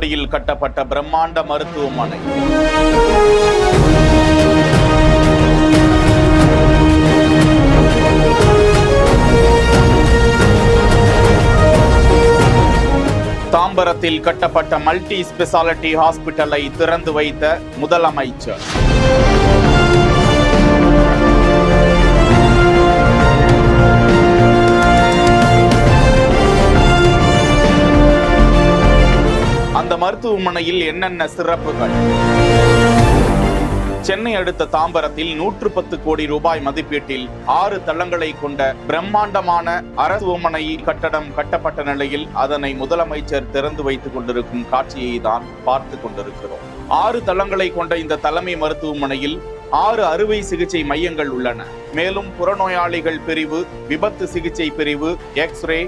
உமனையில் கட்டப்பட்ட பிரம்மாண்ட மருத்துவமனை. தாம்பரத்தில் கட்டப்பட்ட மல்டி ஸ்பெஷாலிட்டி ஹாஸ்பிட்டலை திறந்து வைத்த முதலமைச்சர். அந்த மருத்துவமனையில் என்னென்ன சிறப்புகள்? சென்னை அடுத்த தாம்பரத்தில் 110 கோடி ரூபாய் மதிப்பீட்டில் 6 தளங்களை கொண்ட பிரம்மாண்டமான மருத்துவமனை கட்டடம் கட்டப்பட்ட நிலையில் அதனை முதலமைச்சர் திறந்து வைத்துக் கொண்டிருக்கும் காட்சியை தான் பார்த்து கொண்டிருக்கிறோம். 6 தளங்களை கொண்ட இந்த தலைமை மருத்துவமனையில் 6 அறுவை சிகிச்சை மையங்கள் உள்ளன. மேலும் புறநோயாளிகள் பிரிவு, விபத்து சிகிச்சை பிரிவு, எக்ஸ்ரே,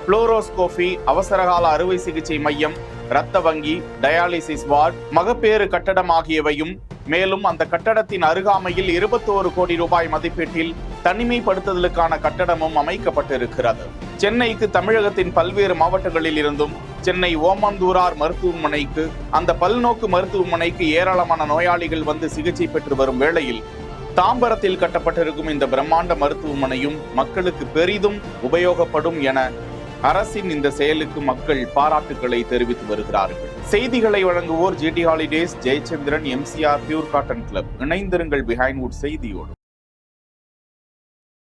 புளோரோஸ்கோபி, அவசரகால அறுவை சிகிச்சை மையம், இரத்த வங்கி, டயாலிசிஸ் வார்டு, மகப்பேறு கட்டடம் ஆகியவையும், மேலும் அந்த கட்டடத்தின் அருகாமையில் 21 கோடி ரூபாய் மதிப்பீட்டில் தனிமைப்படுத்துதலுக்கான கட்டடமும் அமைக்கப்பட்டிருக்கிறது. சென்னைக்கு தமிழகத்தின் பல்வேறு மாவட்டங்களில் இருந்தும் சென்னை ஓமந்தூரார் மருத்துவமனைக்கு, அந்த பல்நோக்கு மருத்துவமனைக்கு ஏராளமான நோயாளிகள் வந்து சிகிச்சை பெற்று வரும் வேளையில் தாம்பரத்தில் கட்டப்பட்டிருக்கும் இந்த பிரம்மாண்ட மருத்துவமனையும் மக்களுக்கு பெரிதும் உபயோகப்படும் என அரசின் இந்த செயலுக்கு மக்கள் பாராட்டுக்களை தெரிவித்து வருகிறார்கள். செய்திகளை வழங்குவோர் GT holidays, Jayachandran, MCR, pure cotton club. இணைந்திருங்கள் பிஹைண்ட் வுட் செய்தியோடு.